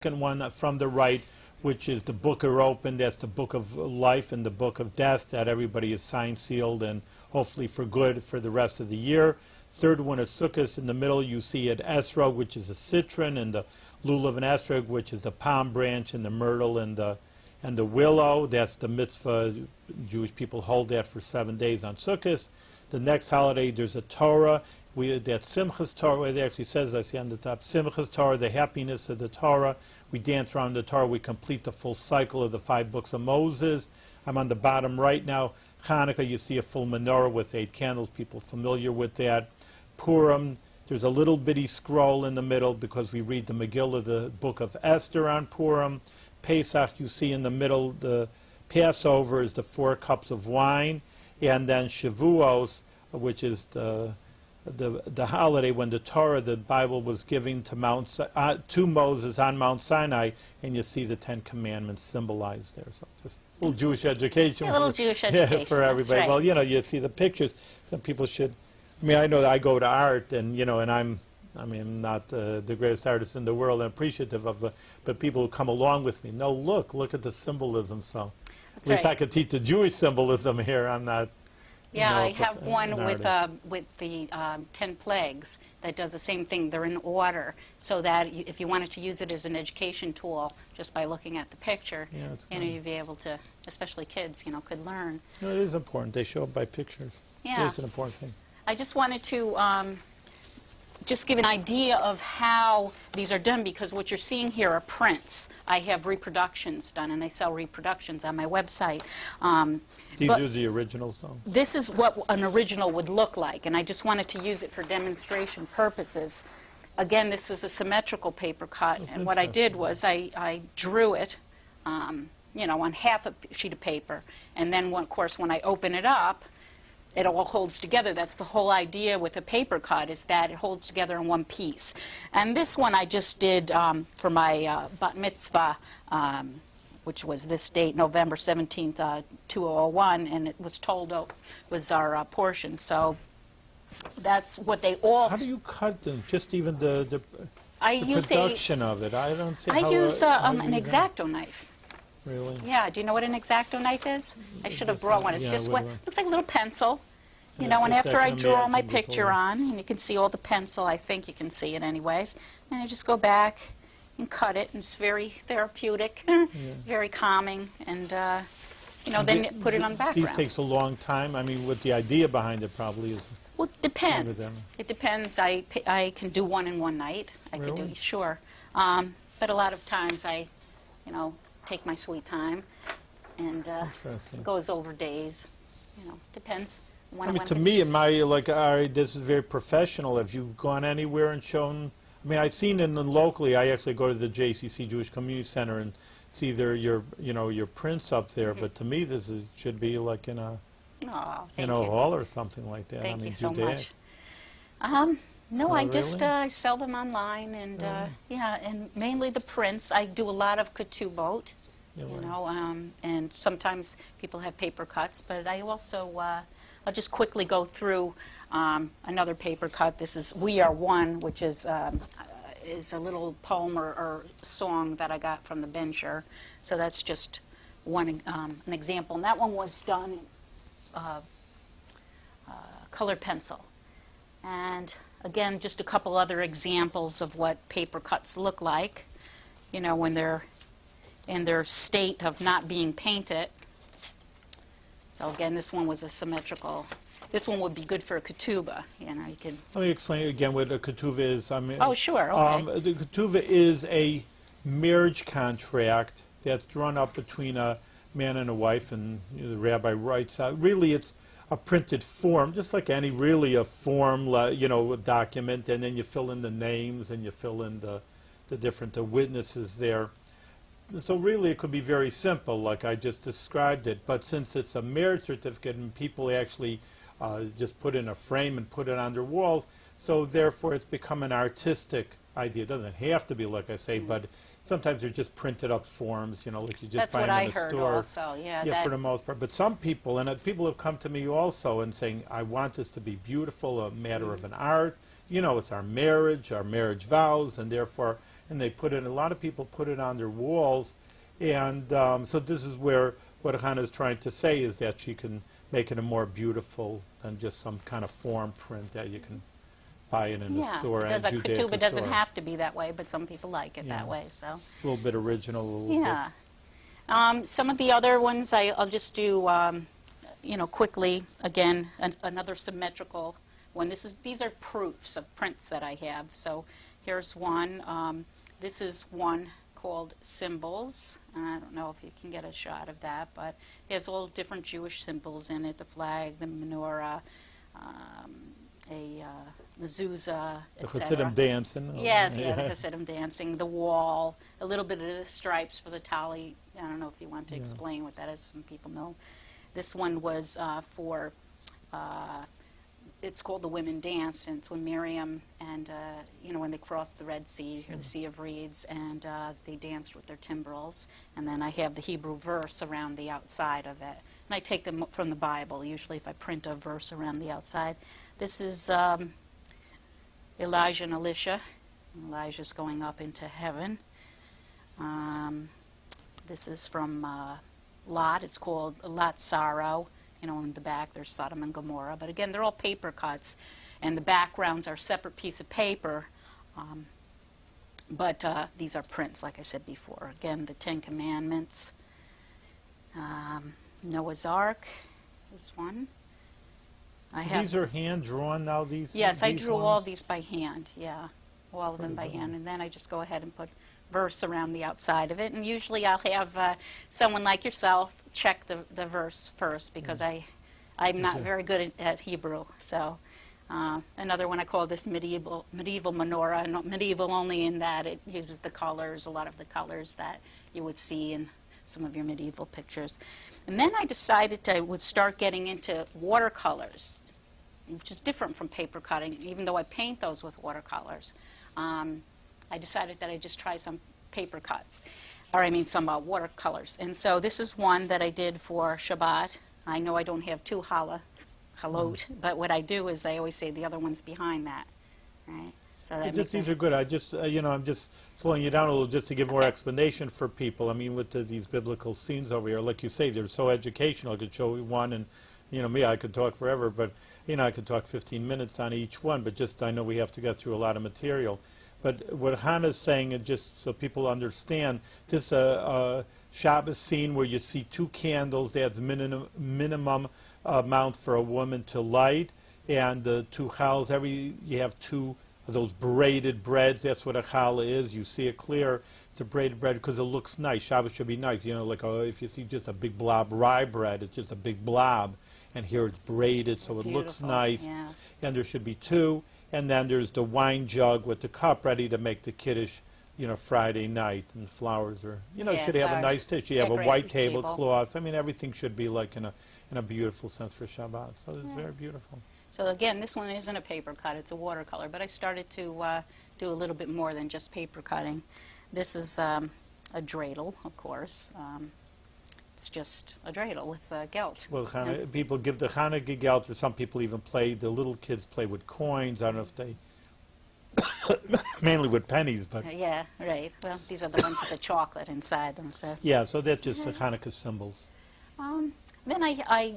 second one from the right, which is the book are open. That's the book of life and the book of death that everybody is signed, sealed, and hopefully for good for the rest of the year. Third one is Sukkot. In the middle, you see an esrog, which is a citron, and the lulav and esrog, which is the palm branch, and the myrtle and the willow. That's the mitzvah. Jewish people hold that for 7 days on Sukkot. The next holiday, there's a Torah. That's Simchas Torah. It actually says, I see on the top, Simchas Torah, the happiness of the Torah. We dance around the Torah. We complete the full cycle of the 5 books of Moses. I'm on the bottom right now. Hanukkah, you see a full menorah with 8 candles. People familiar with that. Purim, there's a little bitty scroll in the middle because we read the Megillah, the book of Esther on Purim. Pesach, you see in the middle, the Passover is the 4 cups of wine. And then Shavuos, which is the holiday when the Torah, the Bible, was given to Moses on Mount Sinai, and you see the 10 Commandments symbolized there. So just a little Jewish education. A little Jewish education, yeah, for everybody. Right. Well, you know, you see the pictures. Some people should. I mean, I know that I go to art, and you know, and I'm not the greatest artist in the world and appreciative of it, but people who come along with me, no, look at the symbolism. So That's at least right. I could teach the Jewish symbolism here. I'm not. Yeah, No, I have one with the 10 plagues that does the same thing. They're in order, so that if you wanted to use it as an education tool, just by looking at the picture, Yeah, it's you know, you'd be able to, especially kids, you know, could learn. No, it is important. They show up by pictures. Yeah. It's an important thing. I just wanted to just give an idea of how these are done, because what you're seeing here are prints. I have reproductions done, and I sell reproductions on my website. These are the originals, though. This is what an original would look like, and I just wanted to use it for demonstration purposes. Again, this is a symmetrical paper cut, and what I did was I drew it, you know, on half a sheet of paper, and then, of course, when I open it up, it all holds together. That's the whole idea with a paper cut, is that it holds together in one piece. And this one I just did for my bat mitzvah, which was this date, November 17th, 2001, and it was told was our portion. So that's what they all... How do you cut them? Just even the use production of it. I don't see I how... use how an you X-Acto knife. Really? Yeah, do you know what an X-Acto knife is? I should have brought one. It's yeah, just what what do I- looks like a little pencil. You Yeah, know, and just after I I can draw my imagine this picture whole- on, and you can see all the pencil, I think you can see it anyways, and I just go back and cut it, and it's very therapeutic, very calming, and, you know, then put it on background. These takes a long time. I mean, what the idea behind it probably is... Well, it depends. them. It depends. I can do one in one night. I could Really? do, sure. But a lot of times I, you know, take my sweet time, and Interesting. it goes over days. You know, depends. When I mean, when to it's- me, in my, like, all right, this is very professional. Have you gone anywhere and shown... I mean, I've seen it locally. I actually go to the JCC Jewish Community Center and see your prints up there. But to me, this should be like in a, Aw, in thank a you. hall or something like that. Thank I mean, you so Judaic. much. No, Oh, I just really? I sell them online, and yeah, and mainly the prints. I do a lot of ketubot, Yeah, you right. know, and sometimes people have paper cuts, but I also I'll just quickly go through another paper cut. This is "We Are One," which is a little poem or song that I got from the Bencher. So that's just one an example, and that one was done colored pencil. And again, just a couple other examples of what paper cuts look like, you know, when they're in their state of not being painted. So again, this one was a symmetrical. This one would be good for a ketubah. You know, you could. Let me explain again what a ketuvah is. I mean, Oh, sure. Okay. the ketuvah is a marriage contract that's drawn up between a man and a wife, and the rabbi writes out. Really, it's a printed form, just like any a form, a document, and then you fill in the names and you fill in the different witnesses there. So really, it could be very simple, like I just described it. But since it's a marriage certificate and people actually just put in a frame and put it on their walls, so therefore it's become an artistic idea. It doesn't have to be, like I say, but sometimes they're just printed up forms, like you just That's find what in I a heard store. also. Yeah. Yeah, for the most part. But some people, and people have come to me also and saying, I want this to be beautiful, a matter of an art. It's our marriage vows, and therefore and they put it. A lot of people put it on their walls, and so this is where what Hannah is trying to say is that she can make it a more beautiful than just some kind of form print that you can buy it in the store. It does, and I could too, but it doesn't store. have to be that way, but some people like it that way, so. A little bit original, a little Yeah. Some of the other ones I'll just do, you know, quickly. Again, another symmetrical one. These are proofs of prints that I have. So here's one. This is one called Symbols. I don't know if you can get a shot of that, but it has all different Jewish symbols in it: the flag, the menorah, a mezuzah, The etc. Hasidim dancing. Yes, yeah, the Hasidim dancing, the wall, a little bit of the stripes for the tali. I don't know if you want to explain what that is. Some people know. This one was for, it's called The Women Danced, and it's when Miriam and, you know, when they crossed the Red Sea, or the Sea of Reeds, and they danced with their timbrels. And then I have the Hebrew verse around the outside of it. And I take them from the Bible, usually if I print a verse around the outside. This is Elijah and Elisha. Elijah's going up into heaven. This is from Lot. It's called Lot's Sorrow. You know, in the back there's Sodom and Gomorrah. But again, they're all paper cuts, and the backgrounds are a separate piece of paper. But these are prints, like I said before. Again, the Ten Commandments. Noah's Ark is one. These are hand-drawn now, these Yes, I these drew ones? all these by hand, yeah. All of them by hand. And then I just go ahead and put verse around the outside of it. And usually I'll have someone like yourself check the verse first, because I'm not very good at Hebrew. So another one I call this medieval menorah, and medieval only in that it uses the colors, a lot of the colors that you would see in some of your medieval pictures. And then I decided I would start getting into watercolors, which is different from paper cutting, even though I paint those with watercolors. I decided that I'd just try some paper cuts, or I mean some watercolors. And so this is one that I did for Shabbat. I know I don't have two halot, but what I do is I always say the other one's behind that, right? So that makes These are good. I just, you know, I'm just slowing you down a little just to give more explanation for people. I mean, with these biblical scenes over here, like you say, they're so educational. I could show you one, and, you know, me, I could talk forever, but, you know, I could talk 15 minutes on each one, but just I know we have to get through a lot of material. But what Hannah's saying, and just so people understand, this Shabbos scene where you see two candles, that's minimum amount for a woman to light, and the two chals, you have two of those braided breads. That's what a challah is. You see it clear. It's a braided bread because it looks nice. Shabbos should be nice. You know, like if you see just a big blob rye bread, it's just a big blob. And here it's braided, so it looks nice. Yeah. And there should be two. And then there's the wine jug with the cup ready to make the kiddush, you know, Friday night. And flowers are, you know, Yeah, should have a flowers. nice dish. You have a Decorate white the table. tablecloth. I mean, everything should be like in a beautiful sense for Shabbat. So it's very beautiful. So again, this one isn't a paper cut, it's a watercolor, but I started to do a little bit more than just paper cutting. This is a dreidel, of course. It's just a dreidel with gelt. Well, people give the Hanukkah gelt, or some people even play, the little kids play with coins. I don't know if they, mainly with pennies, but. Yeah, right. Well, these are the ones with the chocolate inside them. So. Yeah, so that's just the Hanukkah symbols. Then I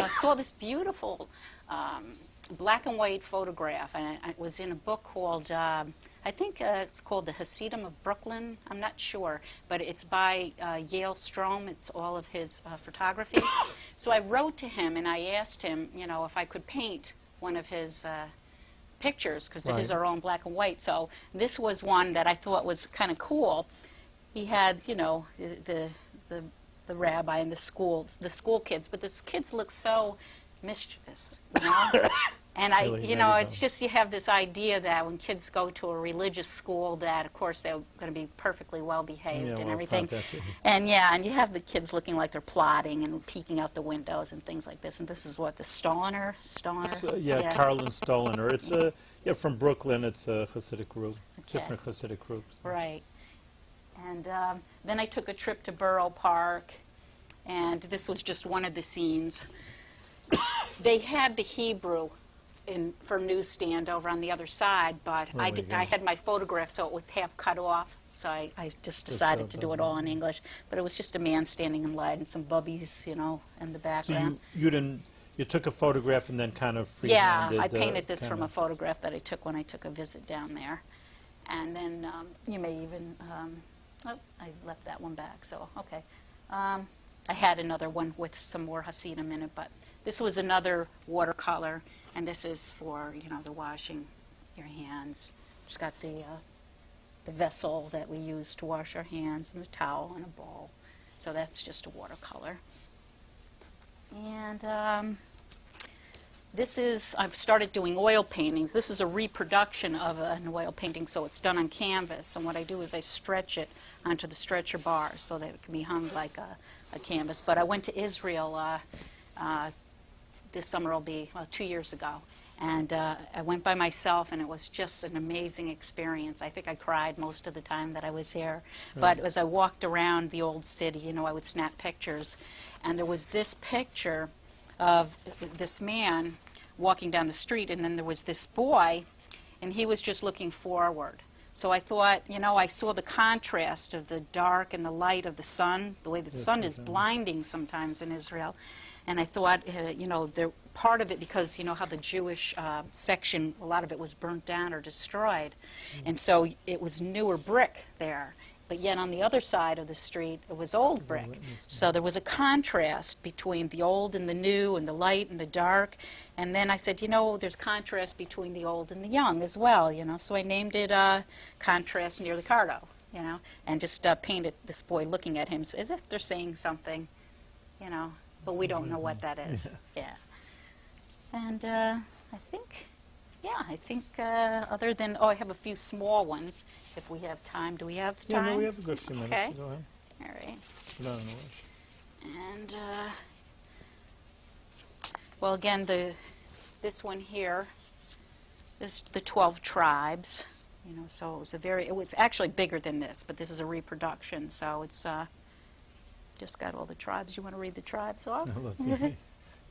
saw this beautiful black and white photograph, and it was in a book called, I think it's called The Hasidim of Brooklyn. I'm not sure, but it's by Yale Strom. It's all of his photography. So I wrote to him and I asked him, you know, if I could paint one of his pictures, because his are all in black and white. So this was one that I thought was kind of cool. He had, you know, the rabbi and the school kids, but the kids look so mischievous, you know? And Really, you know, it's just you have this idea that when kids go to a religious school that, of course, they're going to be perfectly well behaved and everything. And yeah, and you have the kids looking like they're plotting and peeking out the windows and things like this. And this is what, the Stollner? Carlin Stollner. It's from Brooklyn. It's a Hasidic group, different Hasidic groups. Right. And then I took a trip to Borough Park, and this was just one of the scenes. They had the Hebrew for newsstand over on the other side, but Oh, I had my photograph, so it was half cut off. So I just decided to do it all in English. But it was just a man standing in light and some bubbies, in the So background. you took a photograph and then kind of Yeah, freehanded. I painted this kind from a of- photograph that I took when I took a visit down there. And then you may even, oh, I left that one back, so okay. I had another one with some more Hasidim in it, but this was another watercolor, and this is for, the washing your hands. It's got the vessel that we use to wash our hands and a towel and a bowl. So that's just a watercolor. And I've started doing oil paintings. This is a reproduction of an oil painting, so it's done on canvas. And what I do is I stretch it onto the stretcher bar so that it can be hung like a canvas. But I went to Israel this summer, will be 2 years ago. And I went by myself, and it was just an amazing experience. I think I cried most of the time that I was here. But as I walked around the old city, I would snap pictures. And there was this picture of this man walking down the street, and then there was this boy, and he was just looking forward. So I thought, I saw the contrast of the dark and the light of the sun, the way the sun is blinding sometimes in Israel. And I thought, part of it, because how the Jewish section, a lot of it was burnt down or destroyed. And so it was newer brick there. But yet on the other side of the street, it was old brick. So there was a contrast between the old and the new and the light and the dark. And then I said, there's contrast between the old and the young as well, So I named it Contrast Near the Cardo, and just painted this boy looking at him as if they're saying something, but we don't know what that is. Yeah. And I think other than, I have a few small ones, if we have time. Do we have time? Yeah, no, we have a good few minutes. Okay. Go ahead. All right. We're not in a rush. And, well, again, this one here is the 12 tribes. So it was actually bigger than this, but this is a reproduction. So it's just got all the tribes. You want to read the tribes off? Let's see.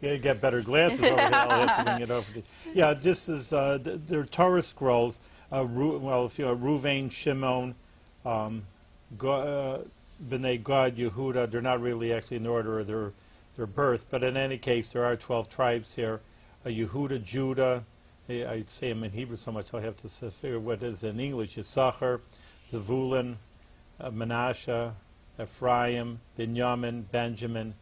Yeah, you get better glasses over here. I'll have to bring it over to you. Yeah, this is, they're Torah scrolls. Ruvain, Shimon, B'nai Gad, Yehuda. They're not really actually in the order of their birth, but in any case, there are 12 tribes here. Yehuda, Judah. I'd say them in Hebrew so much I'll have to figure what it is in English. Yisachar, Zevulun, Manasseh, Ephraim, Binyamin, Benjamin,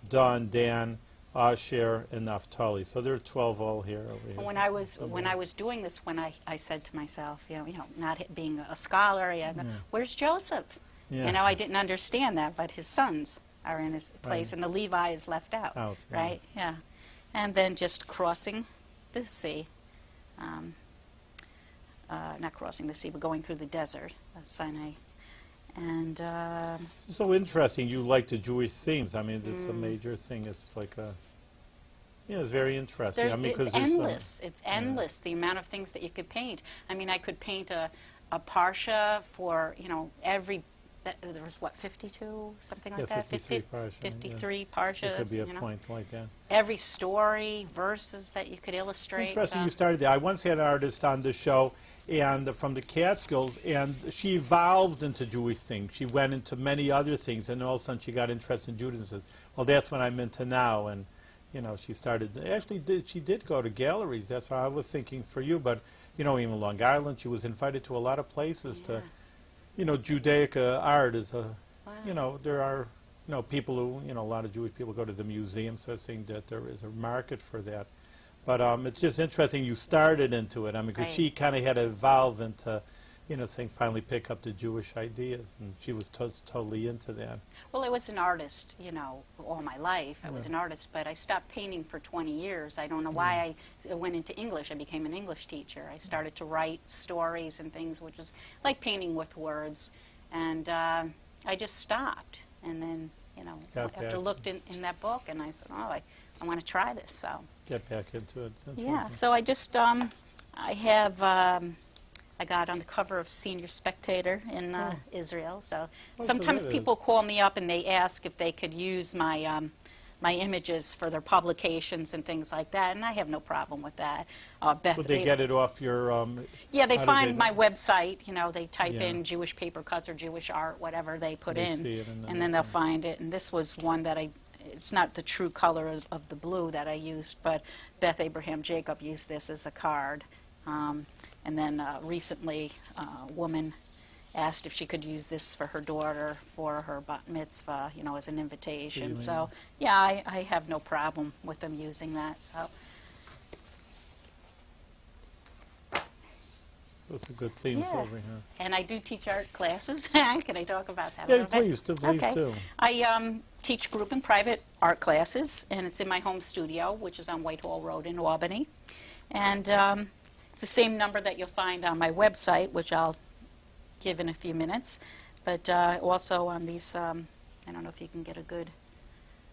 Dan, Asher, and Naphtali. So there are 12 all here. When I was doing this, when I said to myself, not being a scholar, where's Joseph? Yeah. I didn't understand that, but his sons are in his place, and the Levi is left out. Right? Yeah. And then just crossing the sea. Not crossing the sea, but going through the desert, Sinai. And so interesting. You like the Jewish themes. I mean, it's a major thing. It's like it's very interesting. It's endless. It's endless, the amount of things that you could paint. I mean, I could paint a parsha for, every, there was, 52, something like that? 53 parsha. 53 parshas. It could be a point like that. Every story, verses that you could illustrate. Interesting you started there. I once had an artist on the show and from the Catskills, and she evolved into Jewish things. She went into many other things, and all of a sudden she got interested in Judaism. Well, that's what I'm into now, and she started. She did go to galleries. That's what I was thinking for you, but even Long Island, she was invited to a lot of places to. Judaic art is a. Wow. There are people who a lot of Jewish people go to the museum, so I think that there is a market for that. But it's just interesting you started into it. I mean, because she kind of had to evolve into, saying finally pick up the Jewish ideas, and she was totally into that. Well, I was an artist, all my life. I was an artist, but I stopped painting for 20 years. I don't know why I went into English. I became an English teacher. I started to write stories and things, which was like painting with words, and I just stopped. And then, after looked in that book, and I said, I want to try this. So get back into it. Yeah. So I just I have I got on the cover of Senior Spectator in Israel. So sometimes people call me up and they ask if they could use my my images for their publications and things like that, and I have no problem with that. Beth, Would they get it off your? yeah, they how do find they- my website. You know, they type Yeah. in Jewish paper cuts or Jewish art, whatever they put They in, see it and then and then they they'll can- find it. And this was one that it's not the true color of the blue that I used, but Beth Abraham Jacob used this as a card. And then recently, a woman asked if she could use this for her daughter for her bat mitzvah, you know, as an invitation. So, yeah, I have no problem with them using that. So, Those are good themes Yeah. over here. and I do teach art classes. Can I talk about that a Yeah, little bit? please do. Please Okay. do. I teach group and private art classes, and it's in my home studio, which is on Whitehall Road in Albany. And it's the same number that you'll find on my website, which I'll give in a few minutes. But also on these, I don't know if you can get a good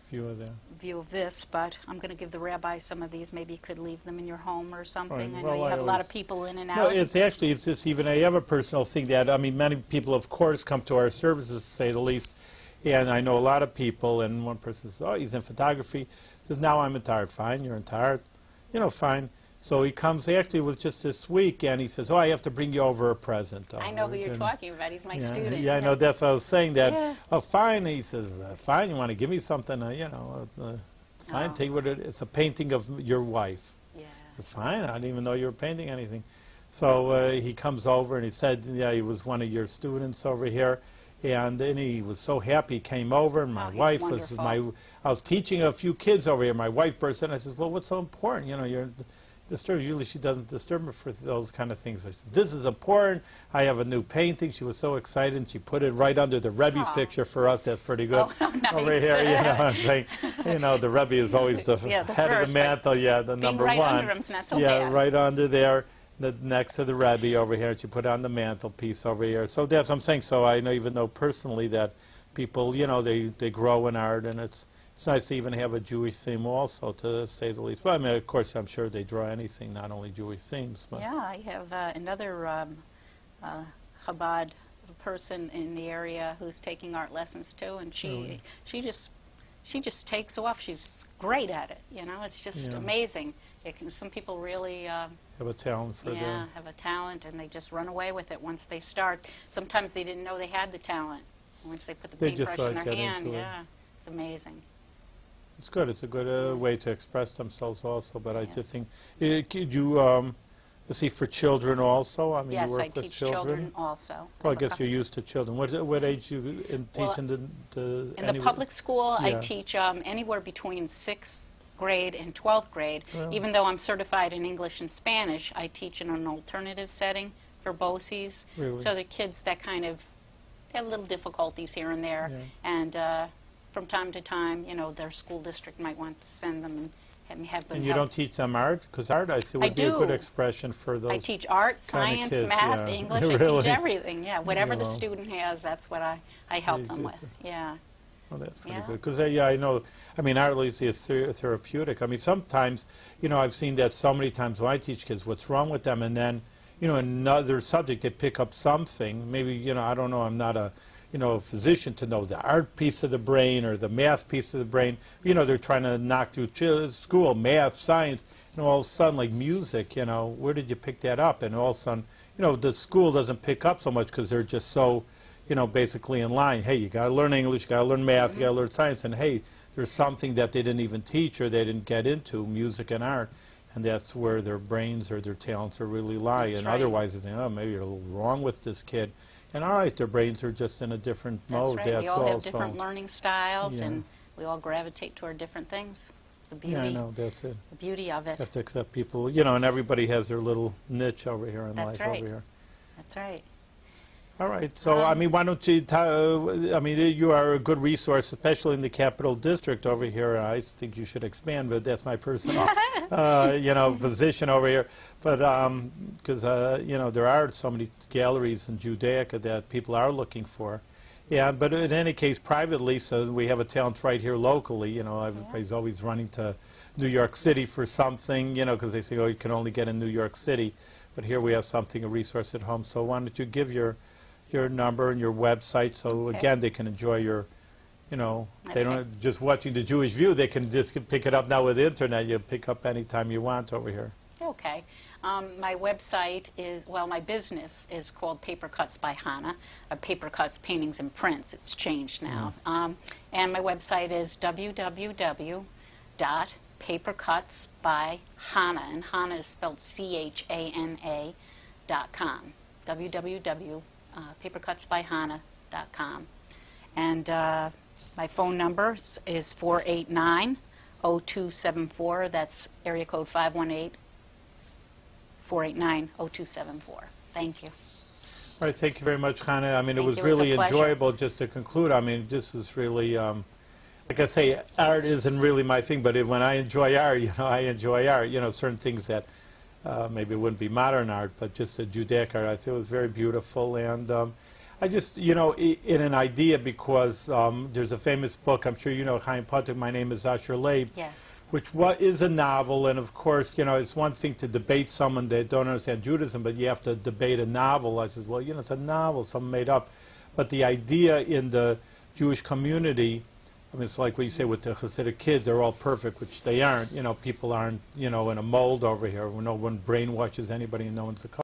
Few of them. view of this, but I'm going to give the rabbi some of these. Maybe you could leave them in your home or something. Right. I know Well, you I have a lot of always- people in and out. No, it's actually, it's just even, I have a personal thing that, I mean, many people, of course, come to our services, to say the least, and I know a lot of people, and one person says, oh, he's in photography. Says, now I'm in art. Fine, you're in art. You know, fine. So he comes, actually, with just this week, and he says, oh, I have to bring you over a present. I know who you're And- talking about. He's my yeah, student. Yeah, I know, that's what I was saying, that, Yeah. oh, fine, he says, fine, you want to give me something, you know, fine, Oh. take what it's a painting of your wife. Yeah. It's fine. I didn't even know you were painting anything. So he comes over and he said, yeah, he was one of your students over here. And then he was so happy he came over, and my Oh, he's wife wonderful. I was teaching a few kids over here. My wife burst in. I said, well, what's so important? You know, you're disturbed. Usually she doesn't disturb me for those kind of things. I said, this is important. I have a new painting. She was so excited, and she put it right under the Rebbe's Aw. picture for us. That's pretty good. Oh, how nice. Over here, you know, I'm saying, you know, the Rebbe is always the, Yeah, the head of first, the but mantle, yeah, the being number right one. under him's not so yeah, bad. right under there, next to the Rebbe over here. She put on the mantelpiece over here. So that's what I'm saying. So I know, even though personally that people, you know, they grow in art, and it's nice to even have a Jewish theme also, to say the least. But I mean, of course, I'm sure they draw anything, not only Jewish themes. But Yeah, I have another Chabad person in the area who's taking art lessons too, and Really? she just takes off. She's great at it. You know, it's just Yeah. amazing. Some people really have a talent for have a talent, and they just run away with it once they start. Sometimes they didn't know they had the talent. Once they put the They just paintbrush in like their get hand, into it. yeah, it's amazing. It's good. It's a good way to express themselves also. But I Yeah. just think, could you, let's see, for children also? I mean, Yes, you work I with teach children? also. Well, I have a guess couple- you're used to children. What age you Well, teaching the In the public school, I Yeah. teach anywhere between 6th grade and 12th grade. Well. Even though I'm certified in English and Spanish, I teach in an alternative setting for BOCES. Really? So the kids that kind of have little difficulties here and there. Yeah. And from time to time, you know, their school district might want to send them and have them And you help. don't teach them art? Because art, I see, would be a good do. expression for those. I teach art, kind of science, kids, math, yeah. English. I Really? teach everything. Yeah, whatever the Well. student has, that's what I help It's them just- with. Yeah. Oh, that's pretty Yeah. good. Because, yeah, I know, I mean, art is therapeutic. I mean, sometimes, you know, I've seen that so many times when I teach kids, what's wrong with them, and then, you know, another subject, they pick up something. Maybe, you know, I don't know, I'm not a, you know, a physician to know the art piece of the brain or the math piece of the brain. You know, they're trying to knock through school, math, science, and all of a sudden, like music, you know, where did you pick that up? And all of a sudden, you know, the school doesn't pick up so much because they're just so, you know, basically in line. Hey, you got to learn English, you got to learn math, you got to learn science, and hey, there's something that they didn't even teach or they didn't get into, music and art, and that's where their brains or their talents are really lie. That's and right. otherwise, they think, oh, maybe you're a little wrong with this kid. And all right, their brains are just in a different That's mode. right. That's We all have also. different learning styles, Yeah. and we all gravitate toward different things. It's the beauty, Yeah, I know, that's it. the beauty of You it. have to accept people, you know, and everybody has their little niche over here in That's life right. over here. That's right. All right. So, I mean, why don't you I mean, you are a good resource, especially in the Capital District over here. I think you should expand, but that's my personal, you know, position over here. But because, you know, there are so many galleries in Judaica that people are looking for. Yeah, but in any case, privately, so we have a talent right here locally. You know, everybody's always running to New York City for something, you know, because they say, oh, you can only get in New York City. But here we have something, a resource at home. So why don't you give your number and your website so, Okay. again, they can enjoy you know, Okay. they don't just watching the Jewish View. They can just pick it up now with the internet. You pick up anytime you want over here. Okay. My website is, well, my business is called Paper Cuts by Hannah, Paper Cuts Paintings and Prints. It's changed now. And my website is www.papercutsbyhannah, and Hannah is spelled CHANA.com. www.papercutsbyhannah.com. And my phone number is 489-0274. That's area code 518-489-0274. Thank you. All right, thank you very much, Hannah. I mean, it Thank was you. It was a really pleasure. enjoyable. Just to conclude, I mean, this is really, like I say, art isn't really my thing, but when I enjoy art, you know, I enjoy art. You know, certain things that maybe wouldn't be modern art, but just a Judaic art. I think it was very beautiful, and I just, you know, in an idea, because there's a famous book, I'm sure you know, Chaim Potok, My Name is Asher Leib, Yes. which is a novel, and of course, you know, it's one thing to debate someone that don't understand Judaism, but you have to debate a novel. I said, well, you know, it's a novel, something made up. But the idea in the Jewish community, I mean, it's like what you say with the Hasidic kids, they're all perfect, which they aren't. You know, people aren't, you know, in a mold over here. No one brainwashes anybody, and no one's a